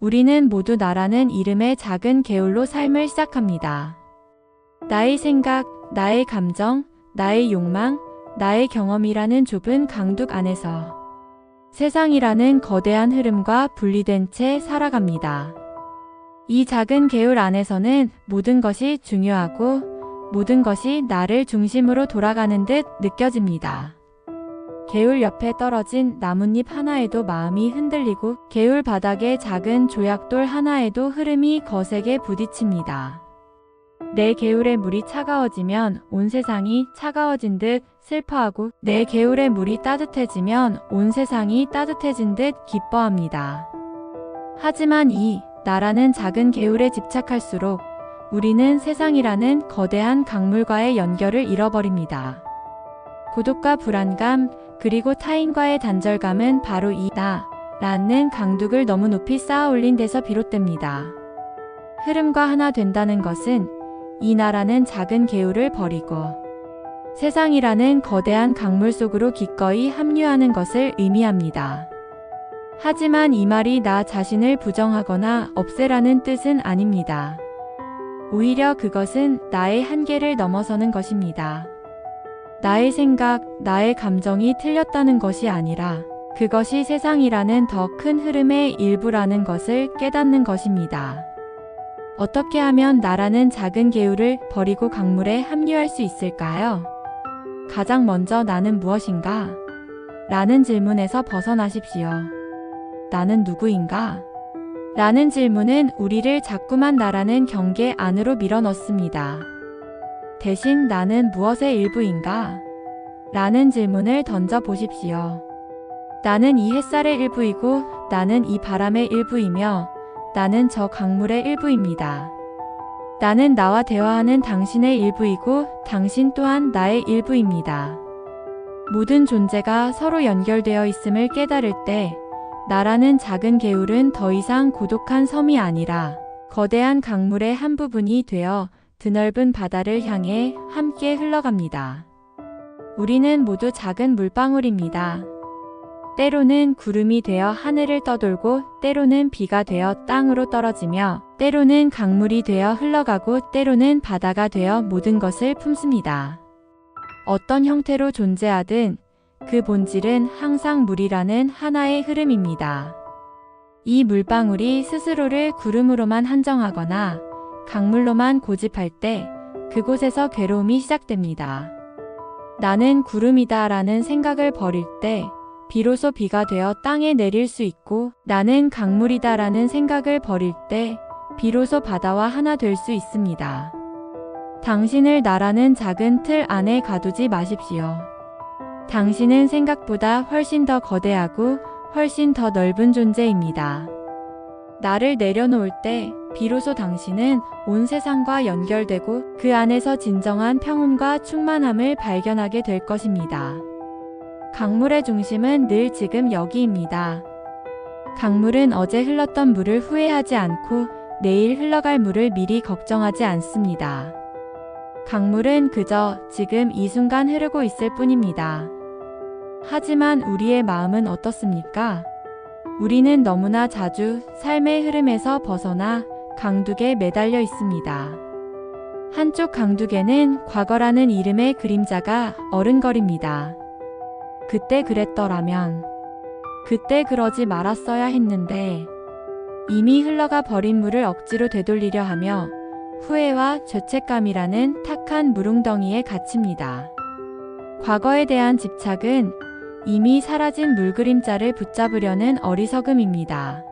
우리는 모두 나라는 이름의 작은 개울로 삶을 시작합니다. 나의 생각, 나의 감정, 나의 욕망, 나의 경험이라는 좁은 강둑 안에서 세상이라는 거대한 흐름과 분리된 채 살아갑니다. 이 작은 개울 안에서는 모든 것이 중요하고 모든 것이 나를 중심으로 돌아가는 듯 느껴집니다. 개울 옆에 떨어진 나뭇잎 하나에도 마음이 흔들리고 개울 바닥의 작은 조약돌 하나에도 흐름이 거세게 부딪힙니다. 내 개울의 물이 차가워지면 온 세상이 차가워진 듯 슬퍼하고 내 개울의 물이 따뜻해지면 온 세상이 따뜻해진 듯 기뻐합니다. 하지만 이 나라는 작은 개울에 집착할수록 우리는 세상이라는 거대한 강물과의 연결을 잃어버립니다. 고독과 불안감, 그리고 타인과의 단절감은 바로 이 나라는 강둑을 너무 높이 쌓아 올린 데서 비롯됩니다. 흐름과 하나 된다는 것은 이 나라는 작은 개울을 버리고 세상이라는 거대한 강물 속으로 기꺼이 합류하는 것을 의미합니다. 하지만 이 말이 나 자신을 부정하거나 없애라는 뜻은 아닙니다. 오히려 그것은 나의 한계를 넘어서는 것입니다. 나의 생각, 나의 감정이 틀렸다는 것이 아니라 그것이 세상이라는 더 큰 흐름의 일부라는 것을 깨닫는 것입니다. 어떻게 하면 나라는 작은 개울을 버리고 강물에 합류할 수 있을까요? 가장 먼저 나는 무엇인가? 라는 질문에서 벗어나십시오. 나는 누구인가? 라는 질문은 우리를 자꾸만 나라는 경계 안으로 밀어넣습니다. 대신 나는 무엇의 일부인가? 라는 질문을 던져 보십시오. 나는 이 햇살의 일부이고 나는 이 바람의 일부이며 나는 저 강물의 일부입니다. 나는 나와 대화하는 당신의 일부이고 당신 또한 나의 일부입니다. 모든 존재가 서로 연결되어 있음을 깨달을 때 나라는 작은 개울은 더 이상 고독한 섬이 아니라 거대한 강물의 한 부분이 되어 드넓은 바다를 향해 함께 흘러갑니다. 우리는 모두 작은 물방울입니다. 때로는 구름이 되어 하늘을 떠돌고 때로는 비가 되어 땅으로 떨어지며 때로는 강물이 되어 흘러가고 때로는 바다가 되어 모든 것을 품습니다. 어떤 형태로 존재하든 그 본질은 항상 물이라는 하나의 흐름입니다. 이 물방울이 스스로를 구름으로만 한정하거나 강물로만 고집할 때 그곳에서 괴로움이 시작됩니다. 나는 구름이다 라는 생각을 버릴 때 비로소 비가 되어 땅에 내릴 수 있고 나는 강물이다 라는 생각을 버릴 때 비로소 바다와 하나 될 수 있습니다. 당신을 나라는 작은 틀 안에 가두지 마십시오. 당신은 생각보다 훨씬 더 거대하고 훨씬 더 넓은 존재입니다. 나를 내려놓을 때 비로소 당신은 온 세상과 연결되고 그 안에서 진정한 평온과 충만함을 발견하게 될 것입니다. 강물의 중심은 늘 지금 여기입니다. 강물은 어제 흘렀던 물을 후회하지 않고 내일 흘러갈 물을 미리 걱정하지 않습니다. 강물은 그저 지금 이 순간 흐르고 있을 뿐입니다. 하지만 우리의 마음은 어떻습니까? 우리는 너무나 자주 삶의 흐름에서 벗어나 강둑에 매달려 있습니다. 한쪽 강둑에는 과거라는 이름의 그림자가 어른거립니다. 그때 그랬더라면, 그때 그러지 말았어야 했는데, 이미 흘러가 버린 물을 억지로 되돌리려 하며 후회와 죄책감이라는 탁한 물웅덩이에 갇힙니다. 과거에 대한 집착은 이미 사라진 물그림자를 붙잡으려는 어리석음입니다.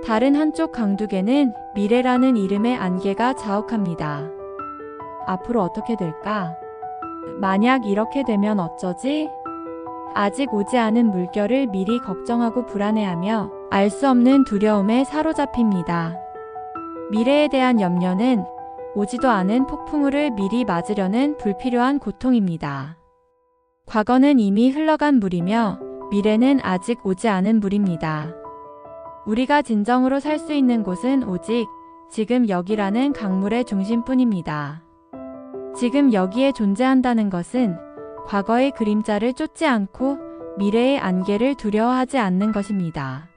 다른 한쪽 강둑에는 미래라는 이름의 안개가 자욱합니다. 앞으로 어떻게 될까? 만약 이렇게 되면 어쩌지? 아직 오지 않은 물결을 미리 걱정하고 불안해하며 알 수 없는 두려움에 사로잡힙니다. 미래에 대한 염려는 오지도 않은 폭풍우를 미리 맞으려는 불필요한 고통입니다. 과거는 이미 흘러간 물이며 미래는 아직 오지 않은 물입니다. 우리가 진정으로 살 수 있는 곳은 오직 지금 여기라는 강물의 중심뿐입니다. 지금 여기에 존재한다는 것은 과거의 그림자를 쫓지 않고 미래의 안개를 두려워하지 않는 것입니다.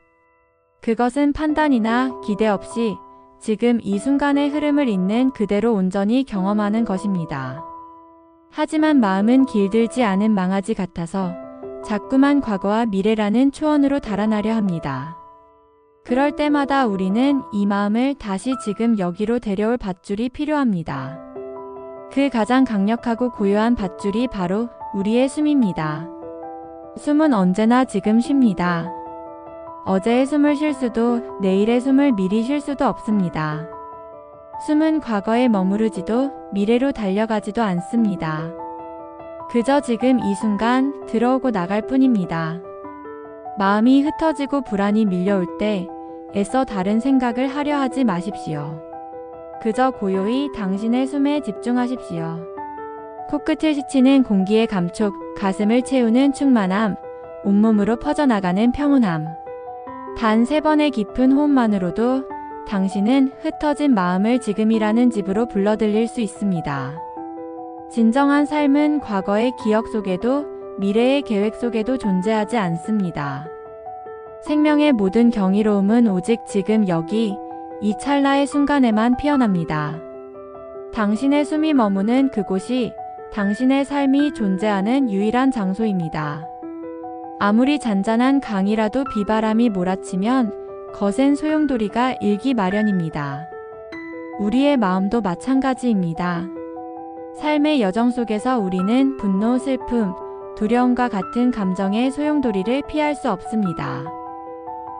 그것은 판단이나 기대 없이 지금 이 순간의 흐름을 있는 그대로 온전히 경험하는 것입니다. 하지만 마음은 길들지 않은 망아지 같아서 자꾸만 과거와 미래라는 초원으로 달아나려 합니다. 그럴 때마다 우리는 이 마음을 다시 지금 여기로 데려올 밧줄이 필요합니다. 그 가장 강력하고 고요한 밧줄이 바로 우리의 숨입니다. 숨은 언제나 지금 쉽니다. 어제의 숨을 쉴 수도 내일의 숨을 미리 쉴 수도 없습니다. 숨은 과거에 머무르지도 미래로 달려가지도 않습니다. 그저 지금 이 순간 들어오고 나갈 뿐입니다. 마음이 흩어지고 불안이 밀려올 때 애써 다른 생각을 하려 하지 마십시오. 그저 고요히 당신의 숨에 집중하십시오. 코끝을 스치는 공기의 감촉, 가슴을 채우는 충만함, 온몸으로 퍼져나가는 평온함. 단 3번의 깊은 호흡만으로도 당신은 흩어진 마음을 지금이라는 집으로 불러들일 수 있습니다. 진정한 삶은 과거의 기억 속에도 미래의 계획 속에도 존재하지 않습니다. 생명의 모든 경이로움은 오직 지금 여기 이 찰나의 순간에만 피어납니다. 당신의 숨이 머무는 그곳이 당신의 삶이 존재하는 유일한 장소입니다. 아무리 잔잔한 강이라도 비바람이 몰아치면 거센 소용돌이가 일기 마련입니다. 우리의 마음도 마찬가지입니다. 삶의 여정 속에서 우리는 분노, 슬픔, 두려움과 같은 감정의 소용돌이를 피할 수 없습니다.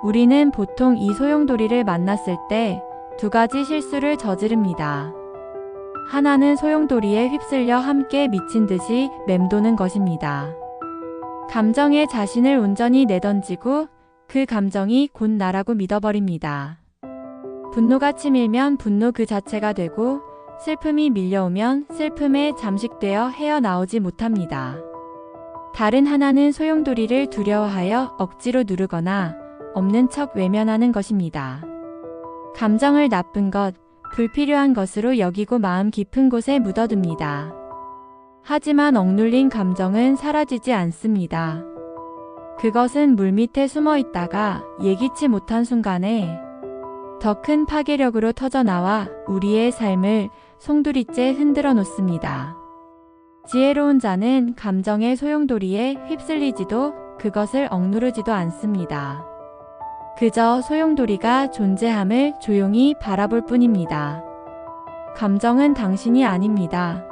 우리는 보통 이 소용돌이를 만났을 때 2가지 실수를 저지릅니다. 하나는 소용돌이에 휩쓸려 함께 미친 듯이 맴도는 것입니다. 감정에 자신을 온전히 내던지고 그 감정이 곧 나라고 믿어버립니다. 분노가 치밀면 분노 그 자체가 되고 슬픔이 밀려오면 슬픔에 잠식되어 헤어나오지 못합니다. 다른 하나는 소용돌이를 두려워하여 억지로 누르거나 없는 척 외면하는 것입니다. 감정을 나쁜 것, 불필요한 것으로 여기고 마음 깊은 곳에 묻어둡니다. 하지만 억눌린 감정은 사라지지 않습니다. 그것은 물밑에 숨어 있다가 예기치 못한 순간에 더 큰 파괴력으로 터져나와 우리의 삶을 송두리째 흔들어 놓습니다. 지혜로운 자는 감정의 소용돌이에 휩쓸리지도 그것을 억누르지도 않습니다. 그저 소용돌이가 존재함을 조용히 바라볼 뿐입니다. 감정은 당신이 아닙니다.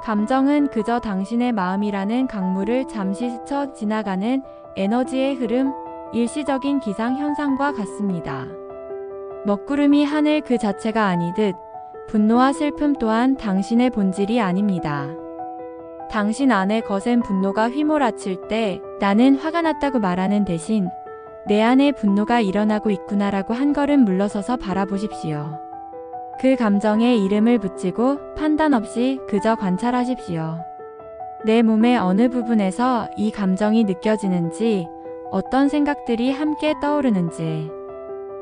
감정은 그저 당신의 마음이라는 강물을 잠시 스쳐 지나가는 에너지의 흐름, 일시적인 기상현상과 같습니다. 먹구름이 하늘 그 자체가 아니듯 분노와 슬픔 또한 당신의 본질이 아닙니다. 당신 안에 거센 분노가 휘몰아칠 때 나는 화가 났다고 말하는 대신 내 안에 분노가 일어나고 있구나라고 한 걸음 물러서서 바라보십시오. 그 감정에 이름을 붙이고 판단 없이 그저 관찰하십시오. 내 몸의 어느 부분에서 이 감정이 느껴지는지, 어떤 생각들이 함께 떠오르는지,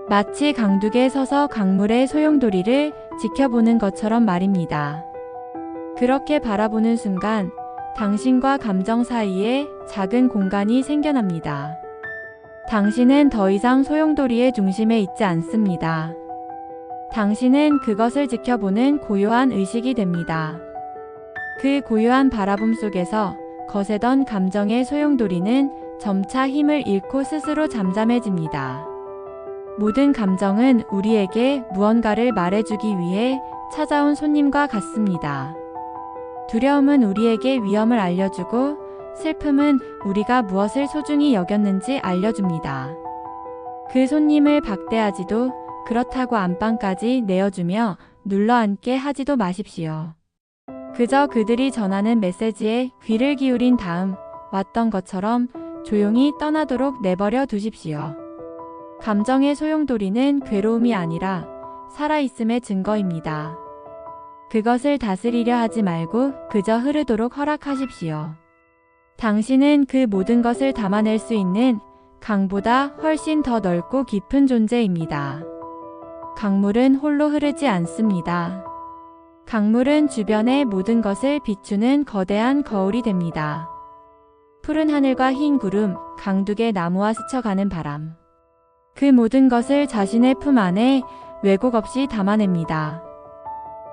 마치 강둑에 서서 강물의 소용돌이를 지켜보는 것처럼 말입니다. 그렇게 바라보는 순간 당신과 감정 사이에 작은 공간이 생겨납니다. 당신은 더 이상 소용돌이의 중심에 있지 않습니다. 당신은 그것을 지켜보는 고요한 의식이 됩니다. 그 고요한 바라봄 속에서 거세던 감정의 소용돌이는 점차 힘을 잃고 스스로 잠잠해집니다. 모든 감정은 우리에게 무언가를 말해주기 위해 찾아온 손님과 같습니다. 두려움은 우리에게 위험을 알려주고 슬픔은 우리가 무엇을 소중히 여겼는지 알려줍니다. 그 손님을 박대하지도 그렇다고 안방까지 내어주며 눌러앉게 하지도 마십시오. 그저 그들이 전하는 메시지에 귀를 기울인 다음 왔던 것처럼 조용히 떠나도록 내버려 두십시오. 감정의 소용돌이는 괴로움이 아니라 살아있음의 증거입니다. 그것을 다스리려 하지 말고 그저 흐르도록 허락하십시오. 당신은 그 모든 것을 담아낼 수 있는 강보다 훨씬 더 넓고 깊은 존재입니다. 강물은 홀로 흐르지 않습니다. 강물은 주변의 모든 것을 비추는 거대한 거울이 됩니다. 푸른 하늘과 흰 구름, 강둑의 나무와 스쳐가는 바람. 그 모든 것을 자신의 품 안에 왜곡 없이 담아냅니다.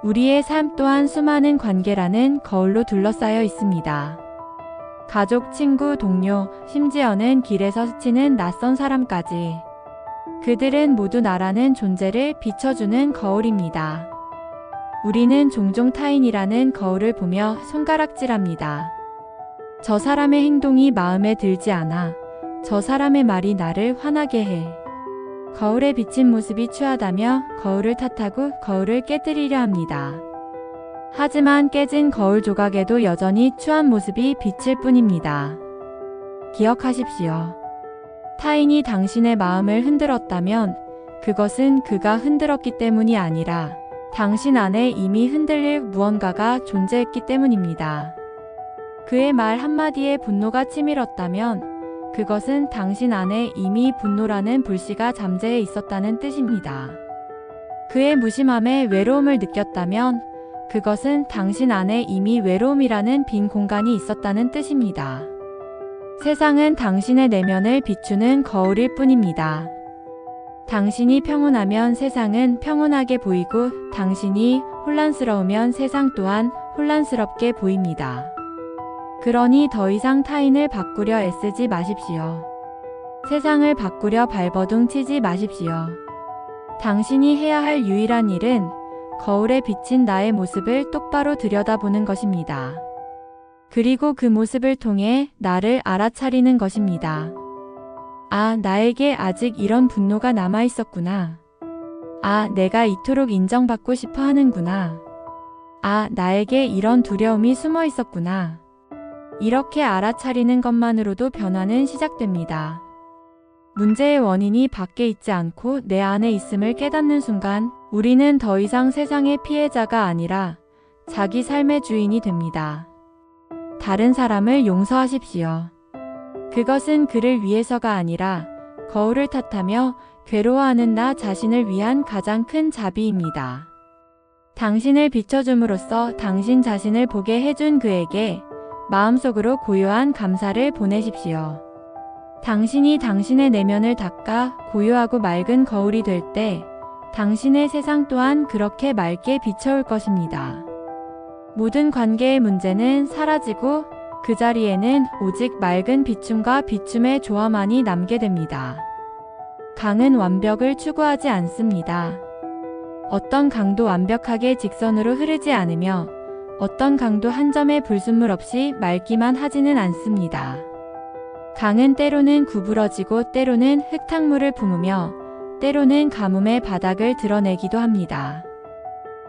우리의 삶 또한 수많은 관계라는 거울로 둘러싸여 있습니다. 가족, 친구, 동료, 심지어는 길에서 스치는 낯선 사람까지. 그들은 모두 나라는 존재를 비춰주는 거울입니다. 우리는 종종 타인이라는 거울을 보며 손가락질합니다. 저 사람의 행동이 마음에 들지 않아. 저 사람의 말이 나를 화나게 해. 거울에 비친 모습이 추하다며 거울을 탓하고 거울을 깨뜨리려 합니다. 하지만 깨진 거울 조각에도 여전히 추한 모습이 비칠 뿐입니다. 기억하십시오. 타인이 당신의 마음을 흔들었다면 그것은 그가 흔들었기 때문이 아니라 당신 안에 이미 흔들릴 무언가가 존재했기 때문입니다. 그의 말 한마디에 분노가 치밀었다면 그것은 당신 안에 이미 분노라는 불씨가 잠재해 있었다는 뜻입니다. 그의 무심함에 외로움을 느꼈다면 그것은 당신 안에 이미 외로움이라는 빈 공간이 있었다는 뜻입니다. 세상은 당신의 내면을 비추는 거울일 뿐입니다. 당신이 평온하면 세상은 평온하게 보이고 당신이 혼란스러우면 세상 또한 혼란스럽게 보입니다. 그러니 더 이상 타인을 바꾸려 애쓰지 마십시오. 세상을 바꾸려 발버둥 치지 마십시오. 당신이 해야 할 유일한 일은 거울에 비친 나의 모습을 똑바로 들여다보는 것입니다. 그리고 그 모습을 통해 나를 알아차리는 것입니다. 아, 나에게 아직 이런 분노가 남아 있었구나. 아, 내가 이토록 인정받고 싶어 하는구나. 아, 나에게 이런 두려움이 숨어 있었구나. 이렇게 알아차리는 것만으로도 변화는 시작됩니다. 문제의 원인이 밖에 있지 않고 내 안에 있음을 깨닫는 순간 우리는 더 이상 세상의 피해자가 아니라 자기 삶의 주인이 됩니다. 다른 사람을 용서하십시오. 그것은 그를 위해서가 아니라 거울을 탓하며 괴로워하는 나 자신을 위한 가장 큰 자비입니다. 당신을 비춰줌으로써 당신 자신을 보게 해준 그에게 마음속으로 고요한 감사를 보내십시오. 당신이 당신의 내면을 닦아 고요하고 맑은 거울이 될 때 당신의 세상 또한 그렇게 맑게 비춰올 것입니다. 모든 관계의 문제는 사라지고 그 자리에는 오직 맑은 비춤과 비춤의 조화만이 남게 됩니다. 강은 완벽을 추구하지 않습니다. 어떤 강도 완벽하게 직선으로 흐르지 않으며 어떤 강도 한 점의 불순물 없이 맑기만 하지는 않습니다. 강은 때로는 구부러지고 때로는 흙탕물을 품으며 때로는 가뭄의 바닥을 드러내기도 합니다.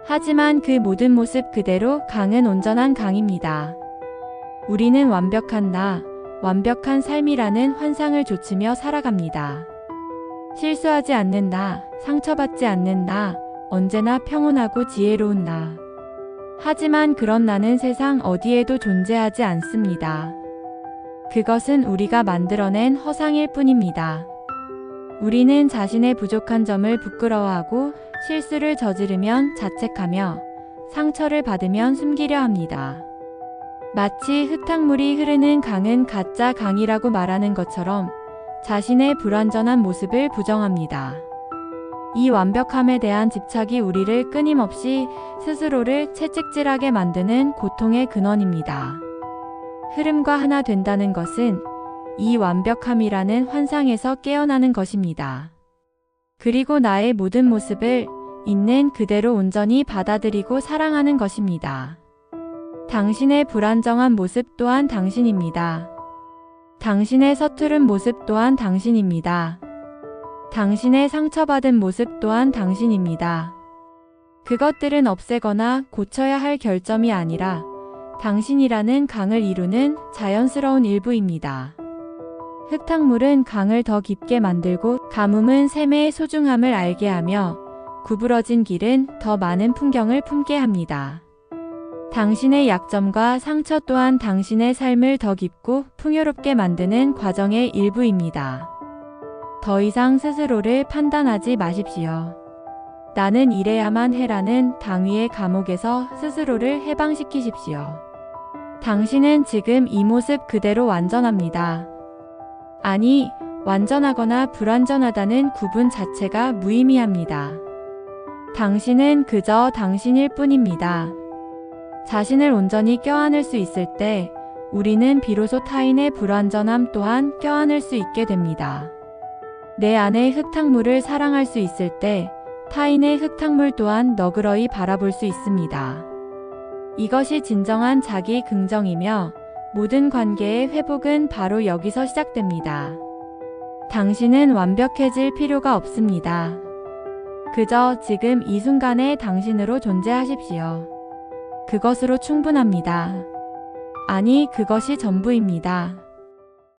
하지만 그 모든 모습 그대로 강은 온전한 강입니다. 우리는 완벽한 나, 완벽한 삶이라는 환상을 좇으며 살아갑니다. 실수하지 않는 나, 상처받지 않는 나, 언제나 평온하고 지혜로운 나. 하지만 그런 나는 세상 어디에도 존재하지 않습니다. 그것은 우리가 만들어낸 허상일 뿐입니다. 우리는 자신의 부족한 점을 부끄러워하고 실수를 저지르면 자책하며 상처를 받으면 숨기려 합니다. 마치 흙탕물이 흐르는 강은 가짜 강이라고 말하는 것처럼 자신의 불완전한 모습을 부정합니다. 이 완벽함에 대한 집착이 우리를 끊임없이 스스로를 채찍질하게 만드는 고통의 근원입니다. 흐름과 하나 된다는 것은 이 완벽함이라는 환상에서 깨어나는 것입니다. 그리고 나의 모든 모습을 있는 그대로 온전히 받아들이고 사랑하는 것입니다. 당신의 불안정한 모습 또한 당신입니다. 당신의 서투른 모습 또한 당신입니다. 당신의 상처받은 모습 또한 당신입니다. 그것들은 없애거나 고쳐야 할 결점이 아니라 당신이라는 강을 이루는 자연스러운 일부입니다. 흙탕물은 강을 더 깊게 만들고 가뭄은 샘의 소중함을 알게 하며 구부러진 길은 더 많은 풍경을 품게 합니다. 당신의 약점과 상처 또한 당신의 삶을 더 깊고 풍요롭게 만드는 과정의 일부입니다. 더 이상 스스로를 판단하지 마십시오. 나는 이래야만 해라는 당위의 감옥에서 스스로를 해방시키십시오. 당신은 지금 이 모습 그대로 완전합니다. 아니, 완전하거나 불완전하다는 구분 자체가 무의미합니다. 당신은 그저 당신일 뿐입니다. 자신을 온전히 껴안을 수 있을 때 우리는 비로소 타인의 불완전함 또한 껴안을 수 있게 됩니다. 내 안의 흙탕물을 사랑할 수 있을 때 타인의 흙탕물 또한 너그러이 바라볼 수 있습니다. 이것이 진정한 자기 긍정이며 모든 관계의 회복은 바로 여기서 시작됩니다. 당신은 완벽해질 필요가 없습니다. 그저 지금 이 순간의 당신으로 존재하십시오. 그것으로 충분합니다. 아니, 그것이 전부입니다.